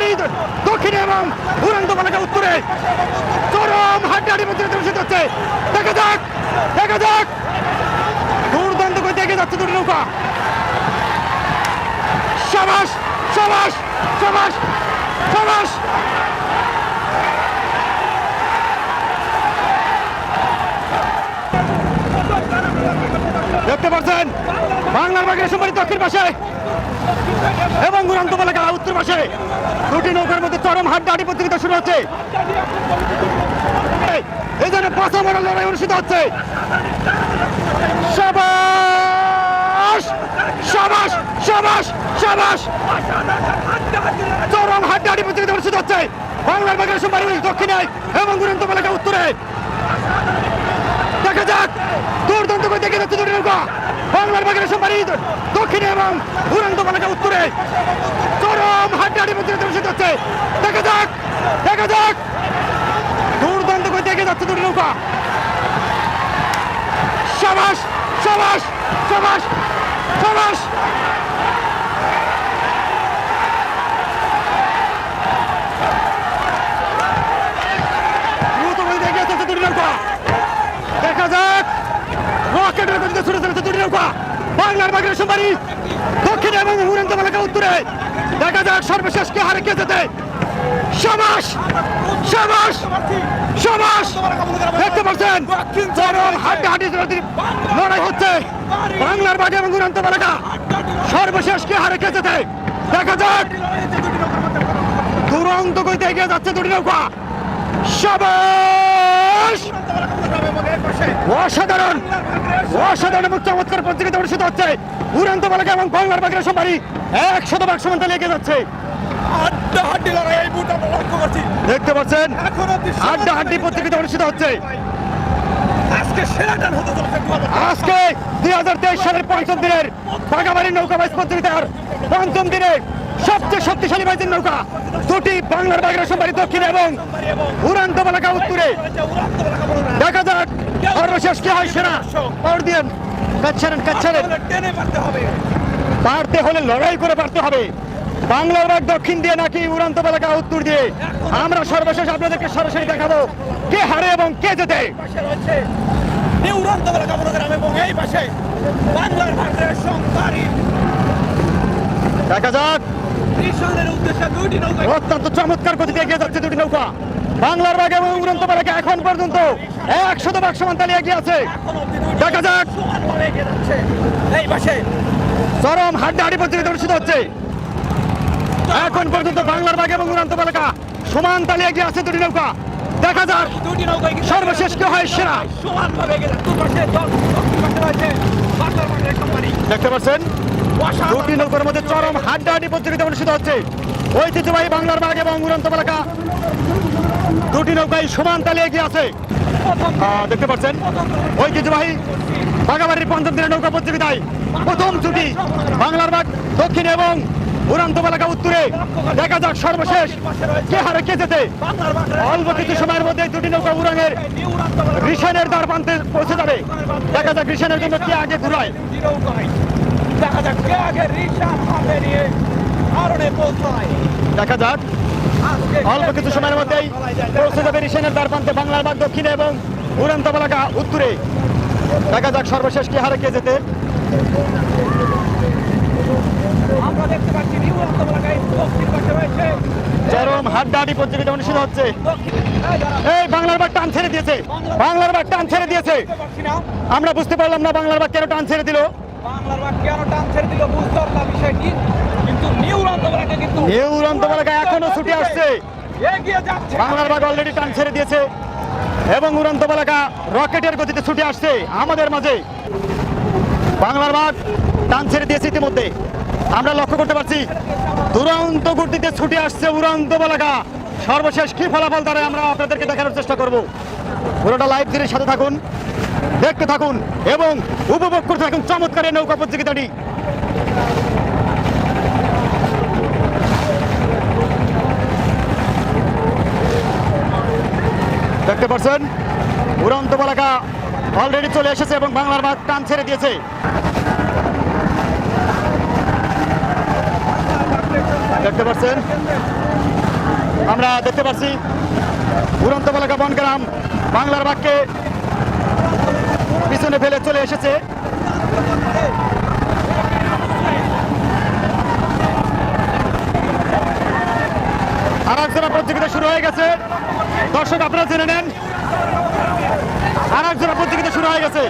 সম্পারী দক্ষিণে এবং উড়ন্ত বালাকা উত্তরে চরম হাড্ডাহাড্ডি প্রতিযোগিতা অনুষ্ঠিত হচ্ছে। দেখা যাক দেখা যাক, দুর্দান্ত করে এগিয়ে যাচ্ছে দুটি নৌকা। সাবাস সাবাস সাবাস সাবাস। দেখতে পাচ্ছেন বাংলার বাগের সম্পারী দক্ষিণ পাশে এবং উড়ন্ত বালাকা উত্তর পাশে দুটি নৌকার মধ্যে চরম হাড্ডাহাড্ডি প্রতিযোগিতা শুরু হচ্ছে। এই জন্য পাঁচা মারার লড়াই অনুষ্ঠিত হচ্ছে। সাবাস সাবাস সাবাস সাবাস। চরম হাড্ডাহাড্ডি প্রতিযোগিতা অনুষ্ঠিত হচ্ছে বাংলার বাগের সম্পারী দক্ষিণে এবং উড়ন্ত বালাকা উত্তরে। দেখা যাক, দুর্দান্ত করে দেখে যাচ্ছে দুটি নৌকা। বাংলার বাগের সম্পারী দক্ষিণে এবং উড়ন্ত বালাকা উত্তরে চরম হাড্ডাহাড্ডি প্রতিযোগিতা অনুষ্ঠিত হচ্ছে। দেখা যাক দেখা যাক, দুর্দান্ত করে দেখে যাচ্ছে দুটি নৌকা। সাবাস সাবাস সাবাস সাবাস। দ্রুত করে দেখে যাচ্ছে দুটি নৌকা। দেখা যাক, রকেটের গতিতে ছুটে চলেছে দুটি নৌকা। বাংলার বাগের সম্পারী দক্ষিণে এবং উড়ন্ত বালাকা উত্তরে। দেখা যাক সর্বশেষ কে হারে কে যেতে। সাবাস সাবাস সাবাস। দেখতে পাচ্ছেন চরম হাড্ডাহাড্ডি লড়াই হচ্ছে বাংলার বাগ এবং উড়ন্ত বালাকা। সর্বশেষ কে হারে কে যেতে। দেখা যাক, দুরন্ত গতিতে এগিয়ে যাচ্ছে দুটি নৌকা। সাবাস। অসাধারণ অসাধারণ এবং চমৎকার প্রতিযোগিতা অনুষ্ঠিত হচ্ছে। উড়ন্ত বালাকা এবং বাংলার বাগের সম্পারী 100% সমান্তরালে এগিয়ে যাচ্ছে। দেখতে পাচ্ছেন হাড্ডাহাড্ডি প্রতিযোগিতা অনুষ্ঠিত হচ্ছে। আজকে 2023 সালের পঞ্চম দিনের বাগাবাড়ি নৌকা বাইচ প্রতিযোগিতার পঞ্চম দিনে সবচেয়ে শক্তিশালী বাইচের নৌকা দুটি বাংলার বাগের সম্পারী দক্ষিণে এবং উড়ন্ত বালাকা উত্তরে। দেখা যাক সর্বশেষ কি হয়। সেরা পাওয়ার দিয়ে কাচ্ছেন পারতে হলে লড়াই করে পারতে হবে। বাংলার বাগ দক্ষিণ দিয়ে নাকি উড়ন্ত বালাকা উত্তর দিয়ে, আমরা সর্বশেষ আপনাদেরকে সরাসরি দেখাবো কে হারে এবং কে জেতে। দেখা যাক, অত্যন্ত চমৎকার গতিতে এগিয়ে যাচ্ছে দুটি নৌকা। বাংলার বাগ এবং উড়ন্ত বালাকা এখন পর্যন্ত 100% সমান্তরালে এগিয়ে আছে। দেখা যাক, চরম হাড্ডাহাড্ডি প্রতিযোগিতা অনুষ্ঠিত হচ্ছে। এখন পর্যন্ত বাংলার বাগ এবং উড়ন্ত বালাকা সমান তালে এগিয়ে আছে দুটি নৌকা। দেখা যাক সর্বশেষ কে হয় সেরা। দেখতে পাচ্ছেন দুটি নৌকার মধ্যে চরম হাড্ডাহাড্ডি প্রতিযোগিতা অনুষ্ঠিত হচ্ছে। ঐতিহ্যবাহী বাংলার বাগ এবং উড়ন্ত বালাকা দুটি নৌকাই সমান তালে এগিয়ে আছে। দেখতে পাচ্ছেন ঐতিহ্যবাহী বাগাবাড়ির পঞ্চম দিনের নৌকা প্রতিযোগিতায় প্রথম জুটি বাংলার বাগ দক্ষিণ এবং উড়ন্ত বালাকা উত্তরে। দেখা যাক সর্বশেষ কে হারে কে যেতে। অল্প কিছু সময়ের মধ্যে দুটি নৌকা উড়ানের রিশানের দ্বার প্রান্তে পৌঁছে যাবে। দেখা যাক রিশানের জন্য কে আগে ঘুরায়। দেখা যাক অল্প কিছু সময়ের মধ্যেই পৌঁছে যাবে রিশানের দ্বার প্রান্তে বাংলার বাগ দক্ষিণে এবং উড়ন্ত বালাকা উত্তরে। দেখা যাক সর্বশেষ কে হারে কে যেতে। চরম হাড্ডাহাড্ডি প্রতিযোগিতা অনুষ্ঠিত হচ্ছে। এই বাংলার বাগ টান ছেড়ে দিয়েছে, বাংলার বাগ টান ছেড়ে দিয়েছে। আমরা বুঝতে পারলাম না বাংলার বাগ কেন টান ছেড়ে দিল। নিউ উড়ন্ত বালাকা এখনো ছুটে আসছে। বাংলার বাগ অলরেডি টান ছেড়ে দিয়েছে এবং উড়ন্ত বালাকা রকেটের গতিতে ছুটে আসছে আমাদের মাঝে। বাংলার বাগ টান ছেড়ে দিয়েছে ইতিমধ্যে, আমরা লক্ষ্য করতে পারছি। দুরন্ত গতিতে ছুটে আসছে উড়ন্ত বালাকা। সর্বশেষ কি ফলাফল দাঁড়ায় আমরা আপনাদেরকে দেখানোর চেষ্টা করব। পুরোটা লাইভ সিরিজের সাথে থাকুন, দেখতে থাকুন এবং উপভোগ করতে থাকুন চমৎকার এই নৌকা প্রতিযোগিতাটি। দেখতে পাচ্ছেন উড়ন্ত বালাকা অলরেডি চলে এসেছে এবং বাংলার বাগ টান ছেড়ে দিয়েছে। দেখতে পাচ্ছেন, আমরা দেখতে পাচ্ছি উড়ন্ত পতাকা বনগ্রাম বাংলার বাঘকে পিছনে ফেলে চলে এসেছে। আর এক জোড়া প্রতিযোগিতা শুরু হয়ে গেছে, দর্শক আপনারা জেনে নেন, আর এক জোড়া প্রতিযোগিতা শুরু হয়ে গেছে।